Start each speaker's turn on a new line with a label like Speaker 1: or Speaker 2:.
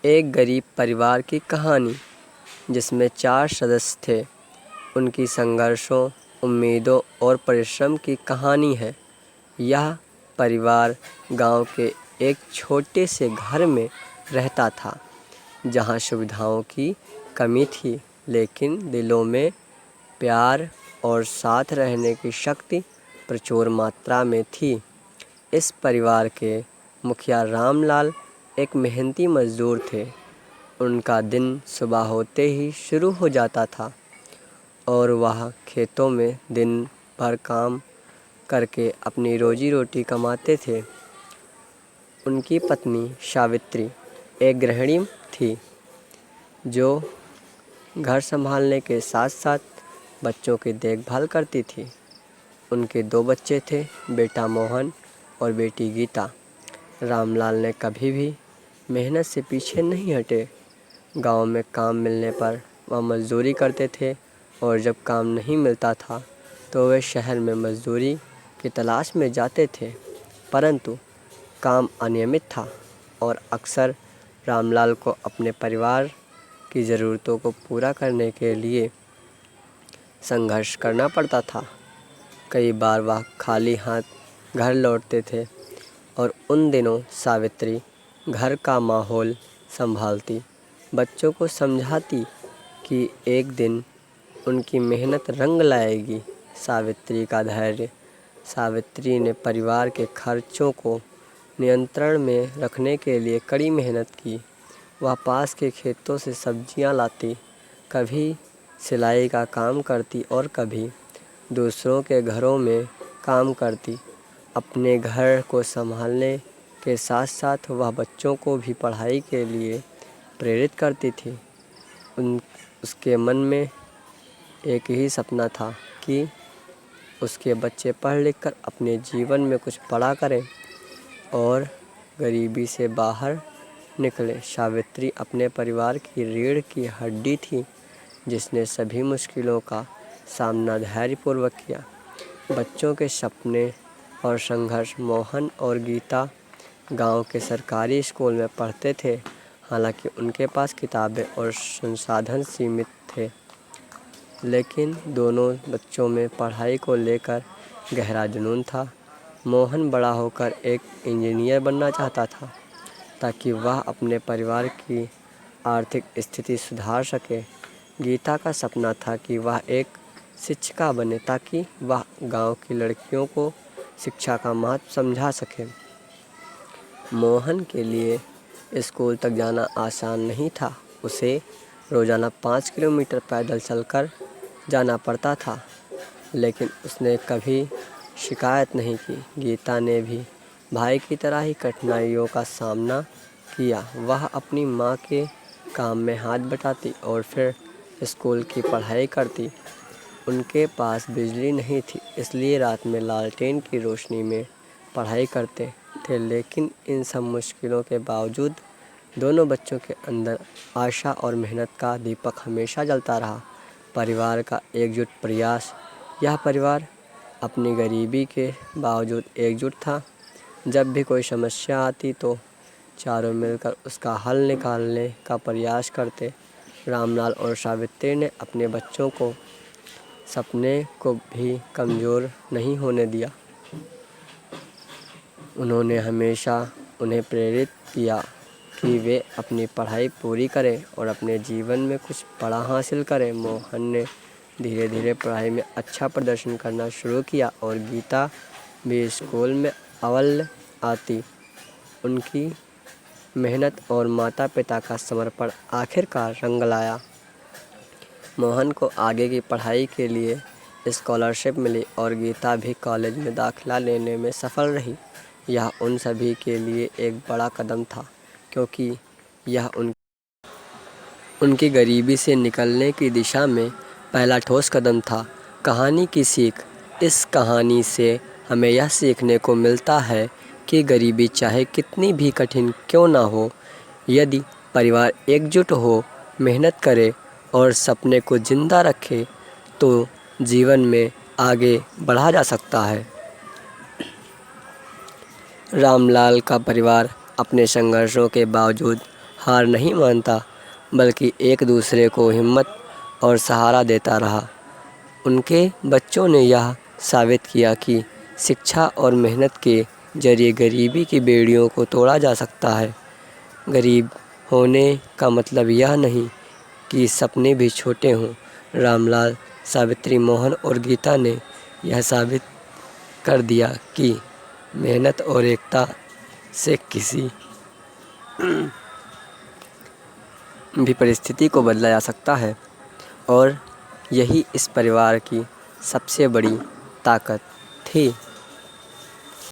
Speaker 1: एक गरीब परिवार की कहानी जिसमें 4 सदस्य थे। उनकी संघर्षों, उम्मीदों और परिश्रम की कहानी है। यह परिवार गांव के एक छोटे से घर में रहता था, जहां सुविधाओं की कमी थी, लेकिन दिलों में प्यार और साथ रहने की शक्ति प्रचुर मात्रा में थी। इस परिवार के मुखिया रामलाल एक मेहनती मजदूर थे। उनका दिन सुबह होते ही शुरू हो जाता था और वह खेतों में दिन भर काम करके अपनी रोजी रोटी कमाते थे। उनकी पत्नी सावित्री एक गृहिणी थी, जो घर संभालने के साथ साथ बच्चों की देखभाल करती थी। उनके 2 बच्चे थे, बेटा मोहन और बेटी गीता। रामलाल ने कभी भी मेहनत से पीछे नहीं हटे। गांव में काम मिलने पर वह मजदूरी करते थे और जब काम नहीं मिलता था तो वे शहर में मजदूरी की तलाश में जाते थे। परंतु काम अनियमित था और अक्सर रामलाल को अपने परिवार की ज़रूरतों को पूरा करने के लिए संघर्ष करना पड़ता था। कई बार वह खाली हाथ घर लौटते थे और उन दिनों सावित्री घर का माहौल संभालती, बच्चों को समझाती कि एक दिन उनकी मेहनत रंग लाएगी। सावित्री का धैर्य। सावित्री ने परिवार के खर्चों को नियंत्रण में रखने के लिए कड़ी मेहनत की। वह पास के खेतों से सब्जियां लाती, कभी सिलाई का काम करती और कभी दूसरों के घरों में काम करती। अपने घर को संभालने के साथ साथ वह बच्चों को भी पढ़ाई के लिए प्रेरित करती थी। उसके मन में एक ही सपना था कि उसके बच्चे पढ़ लिख कर अपने जीवन में कुछ बड़ा करें और गरीबी से बाहर निकले। सावित्री अपने परिवार की रीढ़ की हड्डी थी, जिसने सभी मुश्किलों का सामना धैर्यपूर्वक किया। बच्चों के सपने और संघर्ष। मोहन और गीता गांव के सरकारी स्कूल में पढ़ते थे। हालांकि उनके पास किताबें और संसाधन सीमित थे, लेकिन दोनों बच्चों में पढ़ाई को लेकर गहरा जुनून था। मोहन बड़ा होकर एक इंजीनियर बनना चाहता था ताकि वह अपने परिवार की आर्थिक स्थिति सुधार सके। गीता का सपना था कि वह एक शिक्षिका बने ताकि वह गांव की लड़कियों को शिक्षा का महत्व समझा सके। मोहन के लिए स्कूल तक जाना आसान नहीं था। उसे रोज़ाना 5 किलोमीटर पैदल चलकर जाना पड़ता था, लेकिन उसने कभी शिकायत नहीं की। गीता ने भी भाई की तरह ही कठिनाइयों का सामना किया। वह अपनी माँ के काम में हाथ बटाती और फिर स्कूल की पढ़ाई करती। उनके पास बिजली नहीं थी, इसलिए रात में लालटेन की रोशनी में पढ़ाई करते थे। लेकिन इन सब मुश्किलों के बावजूद दोनों बच्चों के अंदर आशा और मेहनत का दीपक हमेशा जलता रहा। परिवार का एकजुट प्रयास। यह परिवार अपनी गरीबी के बावजूद एकजुट था। जब भी कोई समस्या आती तो चारों मिलकर उसका हल निकालने का प्रयास करते। रामलाल और सावित्री ने अपने बच्चों को सपने को भी कमज़ोर नहीं होने दिया। उन्होंने हमेशा उन्हें प्रेरित किया कि वे अपनी पढ़ाई पूरी करें और अपने जीवन में कुछ बड़ा हासिल करें। मोहन ने धीरे धीरे पढ़ाई में अच्छा प्रदर्शन करना शुरू किया और गीता भी स्कूल में अव्वल आती। उनकी मेहनत और माता पिता का समर्पण आखिरकार रंग लाया। मोहन को आगे की पढ़ाई के लिए स्कॉलरशिप मिली और गीता भी कॉलेज में दाखिला लेने में सफल रही। यह उन सभी के लिए एक बड़ा कदम था, क्योंकि यह उनकी गरीबी से निकलने की दिशा में पहला ठोस कदम था। कहानी की सीख। इस कहानी से हमें यह सीखने को मिलता है कि गरीबी चाहे कितनी भी कठिन क्यों ना हो, यदि परिवार एकजुट हो, मेहनत करे और सपने को जिंदा रखे तो जीवन में आगे बढ़ा जा सकता है। रामलाल का परिवार अपने संघर्षों के बावजूद हार नहीं मानता, बल्कि एक दूसरे को हिम्मत और सहारा देता रहा। उनके बच्चों ने यह साबित किया कि शिक्षा और मेहनत के जरिए गरीबी की बेड़ियों को तोड़ा जा सकता है। गरीब होने का मतलब यह नहीं कि सपने भी छोटे हों। रामलाल, सावित्री मोहन और गीता ने यह साबित कर दिया कि मेहनत और एकता से किसी भी परिस्थिति को बदला जा सकता है, और यही इस परिवार की सबसे बड़ी ताकत थी।